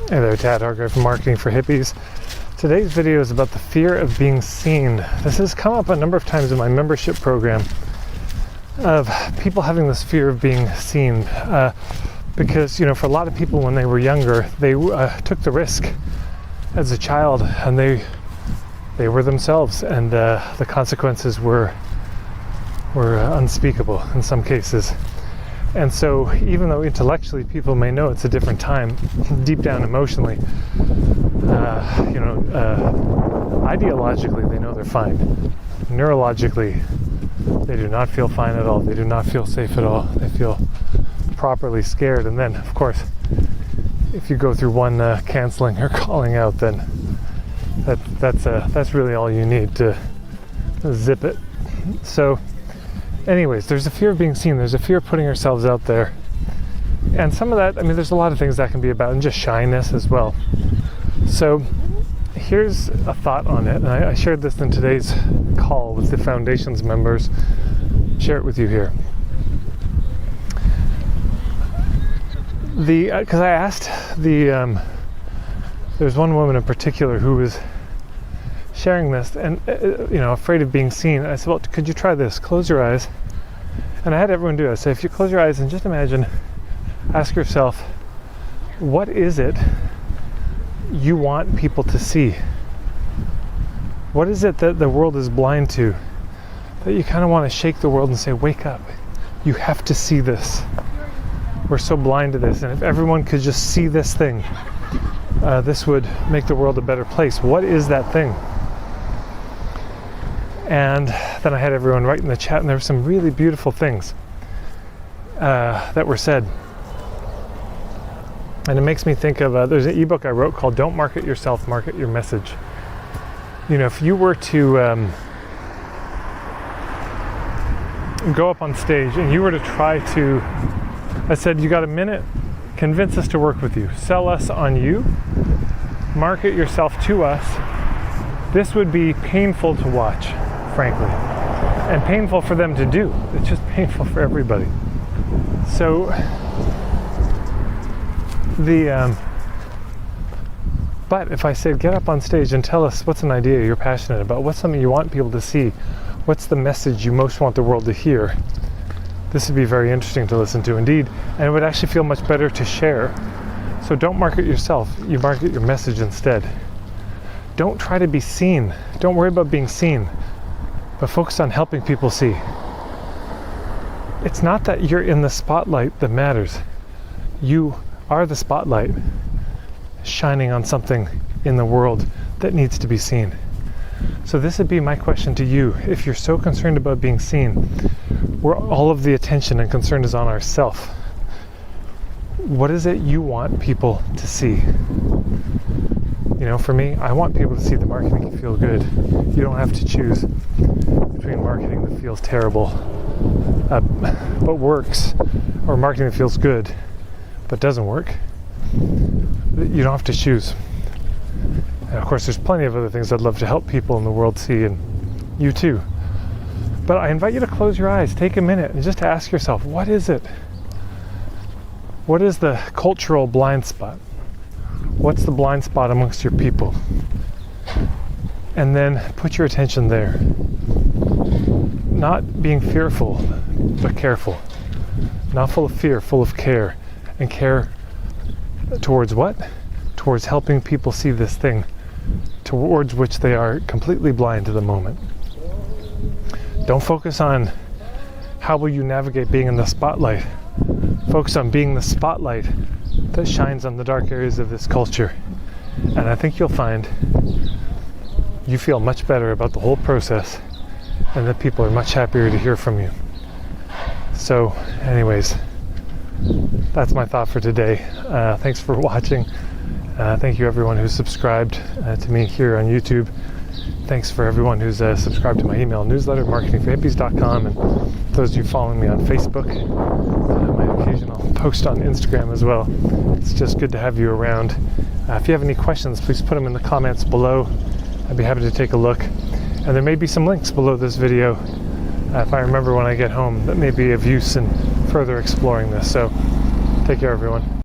Hey there, Tad Hargrave from Marketing for Hippies. Today's video is about the fear of being seen. This has come up a number of times in my membership program of people having this fear of being seen because, for a lot of people when they were younger, they took the risk as a child and they were themselves, and the consequences were unspeakable in some cases. And so even though intellectually people may know it's a different time, deep down emotionally, ideologically they know they're fine. Neurologically, they do not feel fine at all. They do not feel safe at all. They feel properly scared. And then, of course, if you go through one canceling or calling out, then that's really all you need to zip it. So anyways, there's a fear of being seen. There's a fear of putting ourselves out there. And some of that, there's a lot of things that can be about, and just shyness as well. So here's a thought on it. And I shared this in today's call with the Foundation's members. Share it with you here. Because I asked there's one woman in particular who was sharing this and afraid of being seen. I said, well, could you try this? Close your eyes. And I had everyone do it. I said, if you close your eyes and just imagine, ask yourself, what is it you want people to see? What is it that the world is blind to, that you kind of want to shake the world and say, wake up, you have to see this. We're so blind to this, and if everyone could just see this thing, this would make the world a better place. What is that thing? And then I had everyone write in the chat, and there were some really beautiful things that were said. And it makes me think of, there's an ebook I wrote called Don't Market Yourself, Market Your Message. If you were to go up on stage and you were to try to, I said, you got a minute, convince us to work with you, sell us on you, market yourself to us. This would be painful to watch, frankly, and painful for them to do. It's just painful for everybody. So but if I said, get up on stage and tell us what's an idea you're passionate about, what's something you want people to see, what's the message you most want the world to hear, this would be very interesting to listen to indeed, and it would actually feel much better to share. So don't market yourself, you market your message instead. Don't try to be seen. Don't worry about being seen, but focus on helping people see. It's not that you're in the spotlight that matters. You are the spotlight shining on something in the world that needs to be seen. So this would be my question to you. If you're so concerned about being seen, where all of the attention and concern is on ourselves, what is it you want people to see? For me, I want people to see the marketing can feel good. You don't have to choose between marketing that feels terrible but works, or marketing that feels good but doesn't work. You don't have to choose. And of course, there's plenty of other things I'd love to help people in the world see, and you too. But I invite you to close your eyes, take a minute, and just ask yourself, what is it? What is the cultural blind spot? What's the blind spot amongst your people? And then put your attention there. Not being fearful, but careful. Not full of fear, full of care. And care towards what? Towards helping people see this thing, towards which they are completely blind to the moment. Don't focus on how will you navigate being in the spotlight. Focus on being the spotlight that shines on the dark areas of this culture. And I think you'll find you feel much better about the whole process, and that people are much happier to hear from you. So anyways, that's my thought for today. Thanks for watching. Thank you everyone who's subscribed to me here on YouTube. Thanks for everyone who's subscribed to my email newsletter, marketingforhippies.com, and those of you following me on Facebook, my occasional post on Instagram as well. It's just good to have you around. If you have any questions, please put them in the comments below. I'd be happy to take a look. And there may be some links below this video, if I remember when I get home, that may be of use in further exploring this. So take care, everyone.